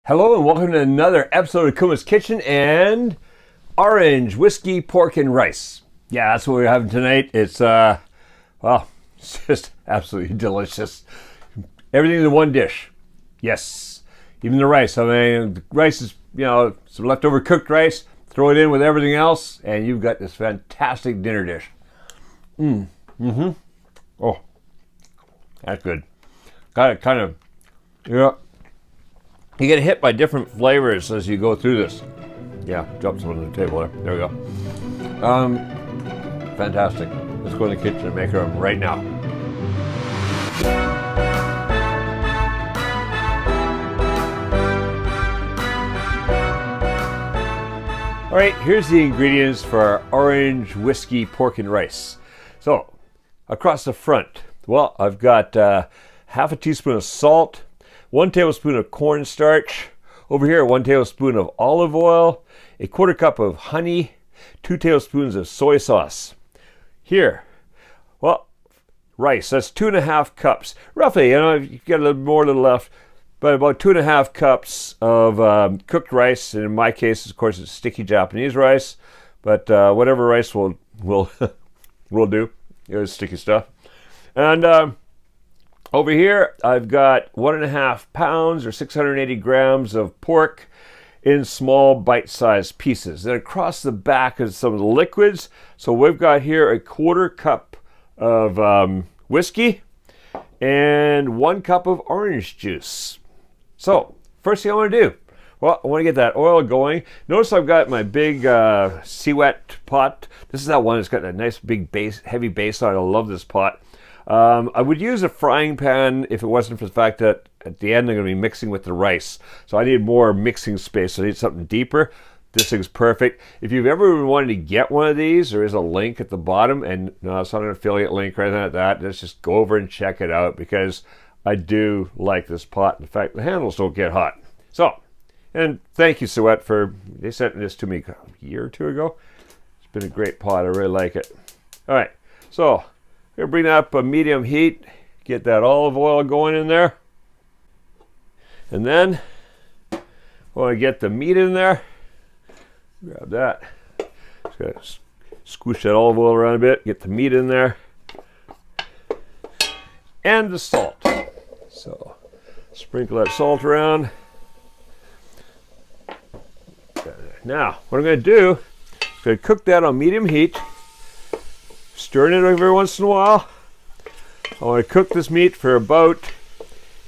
Hello and welcome to another episode of Kuma's Kitchen and orange whiskey, pork, and rice. Yeah, that's what we're having tonight. It's, it's just absolutely delicious. Everything in one dish. Yes, even the rice. I mean, the rice is, some leftover cooked rice. Throw it in with everything else, and you've got this fantastic dinner dish. Oh, that's good. Got it kind of, You get hit by different flavors as you go through this. Yeah, drop some on the table there. There we go. Fantastic. Let's go in the kitchen and make them right now. All right, here's the ingredients for our orange whiskey, pork, and rice. So, across the front, well, I've got half a teaspoon of salt, 1 tablespoon of cornstarch. Over here, 1 tablespoon of olive oil, a 1/4 cup of honey, 2 tablespoons of soy sauce. Here, well, rice, that's 2.5 cups. Roughly, you get a little more, a little left, but about 2.5 cups of cooked rice. And in my case, of course, it's sticky Japanese rice, but whatever rice will do. It's sticky stuff. And over here, I've got 1.5 pounds or 680 grams of pork in small bite-sized pieces. Then across the back is some of the liquids. So we've got here a 1/4 cup of whiskey and 1 cup of orange juice. So first thing I want to do, well, I want to get that oil going. Notice I've got my big Sea-Wet pot. This is that one that's got a nice big base, heavy base on it. I love this pot. I would use a frying pan if it wasn't for the fact that at the end I'm going to be mixing with the rice. So I need more mixing space. So I need something deeper. This thing's perfect. If you've ever wanted to get one of these, there is a link at the bottom. And no, it's not an affiliate link or anything like that. Let's just go over and check it out because I do like this pot. In fact, the handles don't get hot. So, and thank you, Siwet, they sent this to me a year or two ago. It's been a great pot. I really like it. All right, so here, bring that up a medium heat. Get that olive oil going in there. And then I want to get the meat in there. Grab that. Just gotta squish that olive oil around a bit. Get the meat in there. And the salt. So sprinkle that salt around. Now, what I'm going to do is going to cook that on medium heat. Stirring it every once in a while. I want to cook this meat for about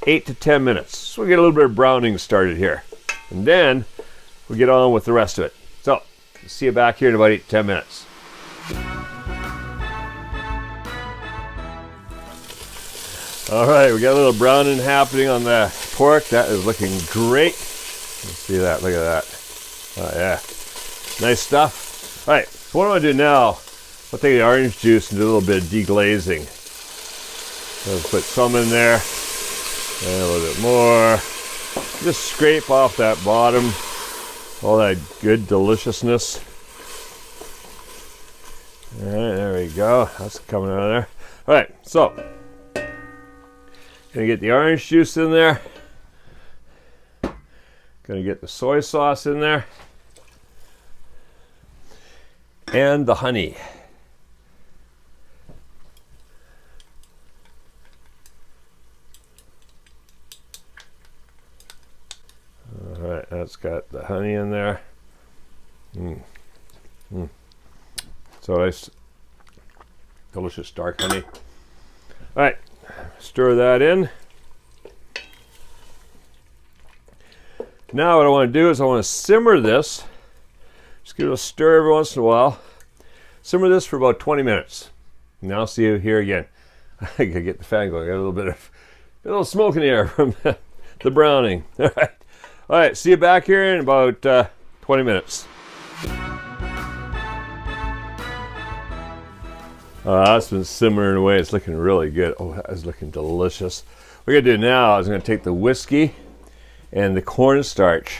8 to 10 minutes. So we get a little bit of browning started here. And then we'll get on with the rest of it. So, see you back here in about 8 to 10 minutes. All right, we got a little browning happening on the pork. That is looking great. Let's see that, look at that. Oh yeah, nice stuff. All right, so what I'm gonna do now, I'll take the orange juice and do a little bit of deglazing. I'll put some in there, and a little bit more. Just scrape off that bottom, all that good deliciousness. All right, there we go. That's coming out of there. All right, so gonna get the orange juice in there. Gonna get the soy sauce in there. And the honey. All right, that's got the honey in there. So nice, delicious dark honey. All right, stir that in. Now what I want to do is I want to simmer this. Just give it a stir every once in a while. Simmer this for about 20 minutes. Now I'll see you here again. I gotta get the fan going. I got a little smoke in the air from the browning. All right, see you back here in about 20 minutes. That's been simmering away. It's looking really good. Oh, that is looking delicious. What we're gonna do now is I'm gonna take the whiskey and the cornstarch,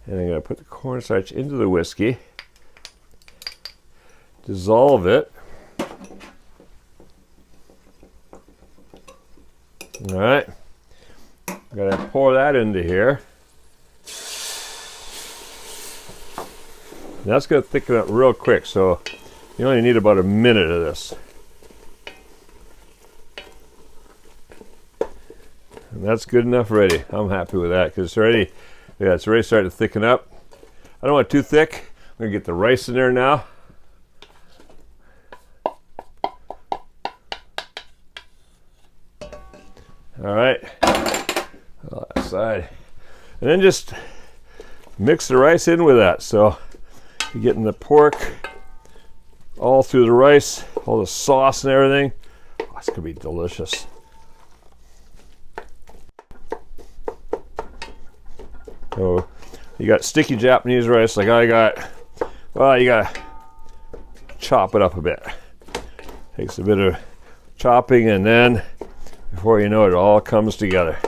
and I'm gonna put the cornstarch into the whiskey, dissolve it. All right, I'm gonna pour that into here. That's going to thicken up real quick, so you only need about a minute of this. And that's good enough already. I'm happy with that because it's already, yeah, it's already starting to thicken up. I don't want it too thick. I'm going to get the rice in there now. All right, on that side. And then just mix the rice in with that. So you're getting the pork all through the rice, all the sauce and everything. Oh, it's gonna be delicious. So you got sticky Japanese rice like I got. Well, you gotta chop it up a bit. Takes a bit of chopping, and then before you know it, it all comes together.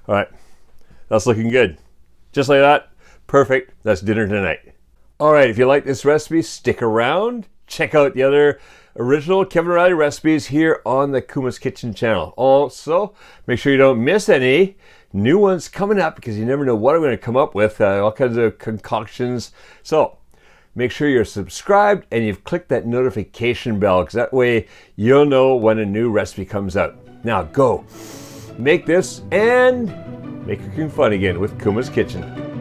All right, that's looking good. Just like that, perfect. That's dinner tonight. All right, if you like this recipe, stick around. Check out the other original Kevin Riley recipes here on the Kuma's Kitchen channel. Also, make sure you don't miss any new ones coming up because you never know what I'm going to come up with, all kinds of concoctions. So make sure you're subscribed and you've clicked that notification bell because that way you'll know when a new recipe comes out. Now go make this and make cooking fun again with Kuma's Kitchen.